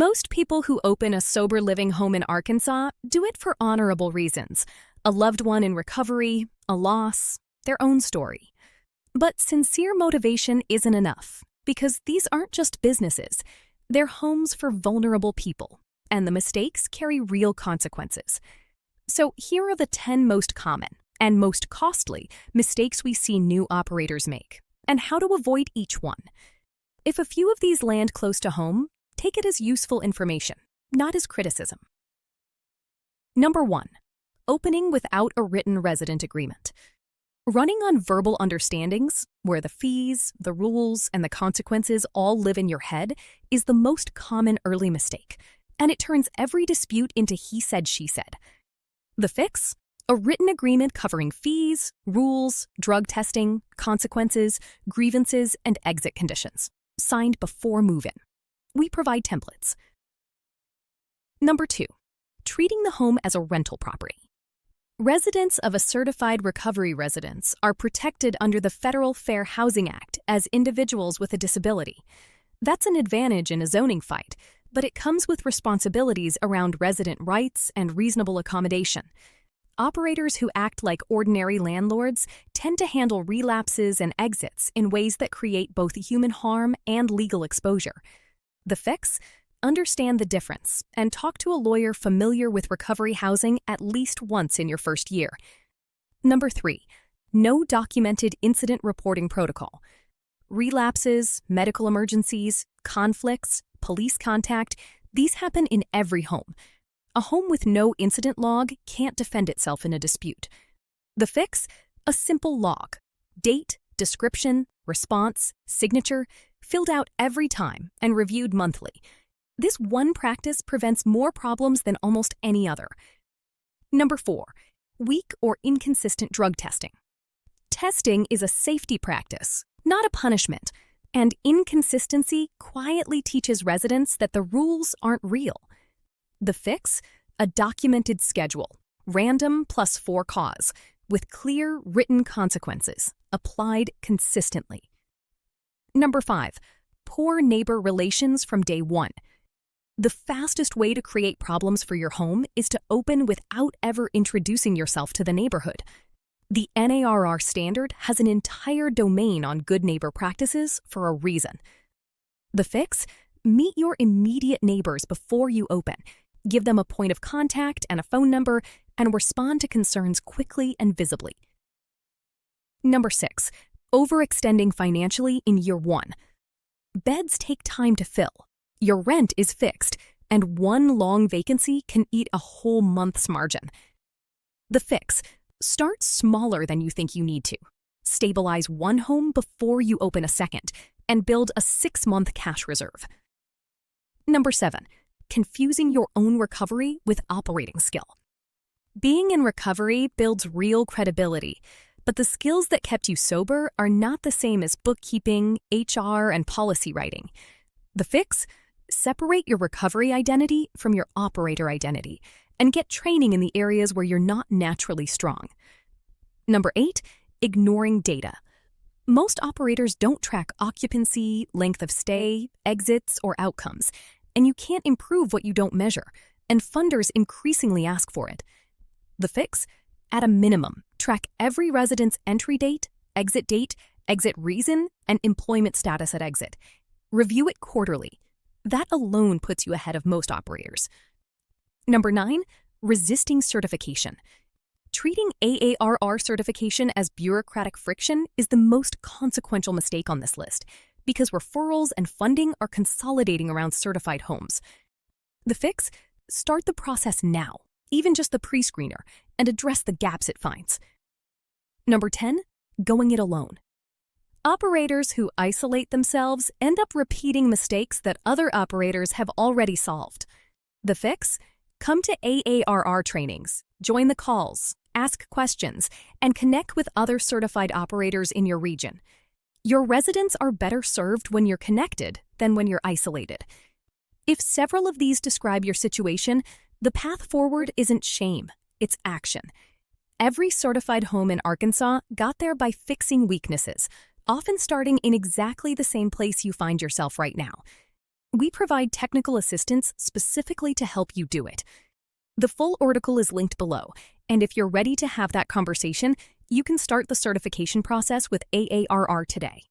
Most people who open a sober living home in Arkansas do it for honorable reasons: a loved one in recovery, a loss, their own story. But sincere motivation isn't enough, because these aren't just businesses. They're homes for vulnerable people, and the mistakes carry real consequences. So here are the 10 most common and most costly mistakes we see new operators make, and how to avoid each one. If a few of these land close to home, take it as useful information, not as criticism. Number 1. Opening without a written resident agreement. Running on verbal understandings, where the fees, the rules, and the consequences all live in your head, is the most common early mistake, and it turns every dispute into he said, she said. The fix? A written agreement covering fees, rules, drug testing, consequences, grievances, and exit conditions, signed before move-in. We provide templates. Number 2. Treating the home as a rental property. Residents of a certified recovery residence are protected under the Federal Fair Housing Act as individuals with a disability. That's an advantage in a zoning fight, but it comes with responsibilities around resident rights and reasonable accommodation. Operators who act like ordinary landlords tend to handle relapses and exits in ways that create both human harm and legal exposure. The fix? Understand the difference and talk to a lawyer familiar with recovery housing at least once in your first year. Number 3. No documented incident reporting protocol. Relapses, medical emergencies, conflicts, police contact, these happen in every home. A home with no incident log can't defend itself in a dispute. The fix? A simple log. Date, description, response, signature, filled out every time and reviewed monthly. This one practice prevents more problems than almost any other. Number 4. Weak or inconsistent drug testing. Testing is a safety practice, not a punishment, and inconsistency quietly teaches residents that the rules aren't real. The fix? A documented schedule, random plus for cause, with clear written consequences, applied consistently. Number 5. Poor neighbor relations from day one. The fastest way to create problems for your home is to open without ever introducing yourself to the neighborhood. The NARR standard has an entire domain on good neighbor practices for a reason. The fix? Meet your immediate neighbors before you open. Give them a point of contact and a phone number, and respond to concerns quickly and visibly. Number 6. Overextending financially in year 1. Beds take time to fill. Your rent is fixed, and one long vacancy can eat a whole month's margin. The fix? Start smaller than you think you need to. Stabilize one home before you open a second, and build a 6-month cash reserve. Number 7. Confusing your own recovery with operating skill. Being in recovery builds real credibility, but the skills that kept you sober are not the same as bookkeeping, HR, and policy writing. The fix? Separate your recovery identity from your operator identity and get training in the areas where you're not naturally strong. Number 8. Ignoring data. Most operators don't track occupancy, length of stay, exits, or outcomes, and you can't improve what you don't measure, and funders increasingly ask for it. The fix? At a minimum, track every resident's entry date, exit reason, and employment status at exit. Review it quarterly. That alone puts you ahead of most operators. Number 9. Resisting certification. Treating AARR certification as bureaucratic friction is the most consequential mistake on this list, because referrals and funding are consolidating around certified homes. The fix? Start the process now, even just the pre-screener, and address the gaps it finds. Number 10. Going it alone. Operators who isolate themselves end up repeating mistakes that other operators have already solved. The fix? Come to AARR trainings, join the calls, ask questions, and connect with other certified operators in your region. Your residents are better served when you're connected than when you're isolated. If several of these describe your situation, the path forward isn't shame, it's action. Every certified home in Arkansas got there by fixing weaknesses, often starting in exactly the same place you find yourself right now. We provide technical assistance specifically to help you do it. The full article is linked below, and if you're ready to have that conversation, you can start the certification process with AARR today.